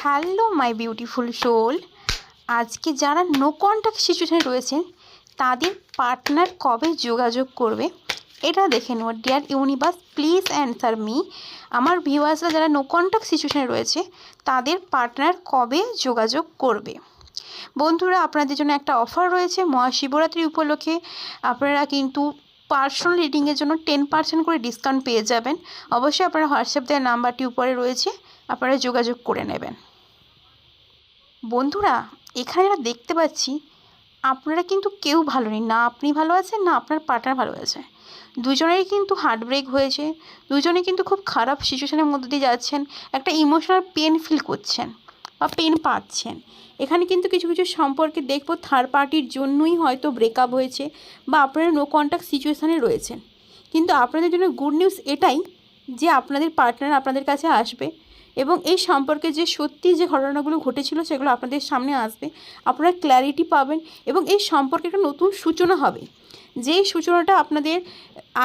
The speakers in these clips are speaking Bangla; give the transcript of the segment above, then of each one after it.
Hello my beautiful soul. আজকে যারা নো কন্ট্যাক্ট সিচুয়েশনে রয়েছেন তাদের পার্টনার কবে যোগাযোগ করবে এটা দেখে নেব। Deer universe please answer me. আমার ভিউয়ার্সরা যারা নো কন্ট্যাক্ট সিচুয়েশনে রয়েছে তাদের পার্টনার কবে যোগাযোগ করবে। বন্ধুরা, আপনাদের জন্য একটা অফার রয়েছে মহাশিবরাত্রি উপলক্ষে। আপনারা কিন্তু পার্সোনাল রিডিংয়ের জন্য 10% করে ডিসকাউন্ট পেয়ে যাবেন। অবশ্যই আপনারা হোয়াটসঅ্যাপ দেওয়ার নাম্বারটি উপরে রয়েছে, আপনারা যোগাযোগ করে নেবেন। বন্ধুরা, এখানে যারা দেখতে পাচ্ছি আপনারা কিন্তু কেউ ভালো নেই, না আপনি ভালো আছেন না আপনার পার্টনার ভালো আছে। দুজনেরই কিন্তু হার্ট ব্রেক হয়েছে, দুজনে কিন্তু খুব খারাপ সিচুয়েশনের মধ্যে দিয়ে যাচ্ছেন, একটা ইমোশনাল পেন ফিল করছেন বা পেন পাচ্ছেন। এখানে কিন্তু কিছু কিছু সম্পর্কে দেখবো থার্ড পার্টির জন্যই হয়তো ব্রেকআপ হয়েছে বা আপনারা নো কন্ট্যাক্ট সিচুয়েশানে রয়েছেন। কিন্তু আপনাদের জন্য গুড নিউজ এটাই যে আপনাদের পার্টনার আপনাদের কাছে আসবে এবং এই সম্পর্কে যে সত্যি যে ঘটনাগুলো ঘটেছিল সেগুলো আপনাদের সামনে আসবে, আপনারা ক্ল্যারিটি পাবেন এবং এই সম্পর্কে একটা নতুন সূচনা হবে। যেই সূচনাটা আপনাদের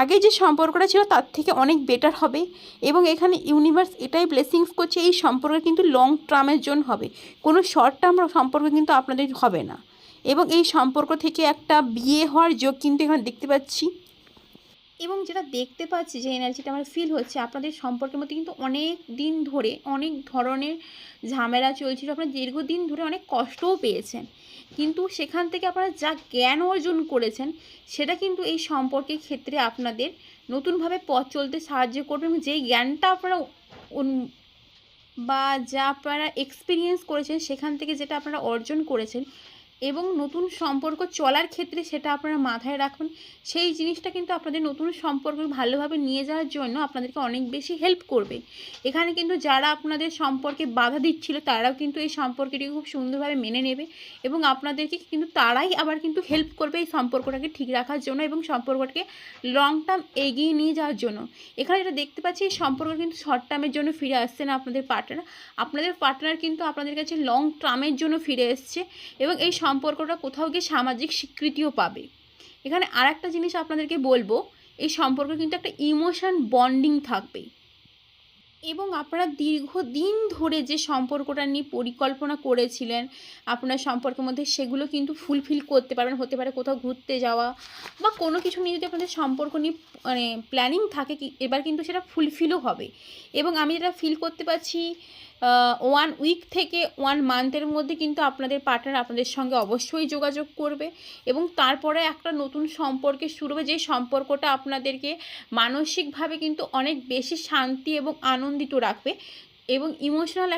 আগে যে সম্পর্কটা ছিল তার থেকে অনেক বেটার হবে এবং এখানে ইউনিভার্স এটাই ব্লেসিংস করছে এই সম্পর্ক কিন্তু লং টার্মের জন্য হবে, কোনো শর্ট টার্ম সম্পর্ক কিন্তু আপনাদের হবে না। এবং এই সম্পর্ক থেকে একটা বিয়ে হওয়ার যোগ কিন্তু এখানে দেখতে পাচ্ছি। এবং যেটা দেখতে পাচ্ছি যে এনার্জিটা আমার ফিল হচ্ছে আপনাদের সম্পর্কের মধ্যে কিন্তু অনেক দিন ধরে অনেক ধরনের ঝামেলা চলছিল, আপনারা দীর্ঘদিন ধরে অনেক কষ্টও পেয়েছেন, কিন্তু সেখান থেকে আপনারা যা জ্ঞান অর্জন করেছেন সেটা কিন্তু এই সম্পর্কের ক্ষেত্রে আপনাদের নতুনভাবে পথ চলতে সাহায্য করবে। এবং যেই জ্ঞানটা আপনারা বা যা আপনারা এক্সপিরিয়েন্স করেছেন সেখান থেকে যেটা আপনারা অর্জন করেছেন এবং নতুন সম্পর্ক চলার ক্ষেত্রে সেটা আপনারা মাথায় রাখুন, সেই জিনিসটা কিন্তু আপনাদের নতুন সম্পর্ক ভালোভাবে নিয়ে যাওয়ার জন্য আপনাদেরকে অনেক বেশি হেল্প করবে। এখানে কিন্তু যারা আপনাদের সম্পর্কে বাধা দিচ্ছিল তারাও কিন্তু এই সম্পর্কটিকে খুব সুন্দরভাবে মেনে নেবে এবং আপনাদেরকে কিন্তু তারাই আবার কিন্তু হেল্প করবে এই সম্পর্কটাকে ঠিক রাখার জন্য এবং সম্পর্কটাকে লং টার্ম এগিয়ে নিয়ে যাওয়ার জন্য। এখানে যেটা দেখতে পাচ্ছি এই সম্পর্ক কিন্তু শর্ট টার্মের জন্য ফিরে আসছে না আপনাদের পার্টনার কিন্তু আপনাদের কাছে লং টার্মের জন্য ফিরে এসছে এবং এই সম্পর্কটা কোথাও গিয়ে সামাজিক স্বীকৃতিও পাবে। এখানে আর একটা জিনিস আপনাদেরকে বলবো, এই সম্পর্কে কিন্তু একটা ইমোশন বন্ডিং থাকবে এবং আপনারা দীর্ঘদিন ধরে যে সম্পর্কটা নিয়ে পরিকল্পনা করেছিলেন আপনার সম্পর্কের মধ্যে সেগুলো কিন্তু ফুলফিল করতে পারবেন। হতে পারে কোথাও ঘুরতে যাওয়া বা কোনো কিছু নিয়ে যদি আপনাদের সম্পর্ক নিয়ে প্ল্যানিং থাকে কি এবার কিন্তু সেটা ফুলফিলও হবে। এবং আমি যেটা ফিল করতে পারছি 1 উইক থেকে 1 মান্থের মধ্যে কিন্তু আপনাদের পার্টনার আপনাদের সঙ্গে অবশ্যই যোগাযোগ করবে এবং তারপরে একটা নতুন সম্পর্কে শুরু হবে, যে সম্পর্কটা আপনাদেরকে মানসিকভাবে কিন্তু অনেক বেশি শান্তি এবং আনন্দিত রাখবে এবং ইমোশনাল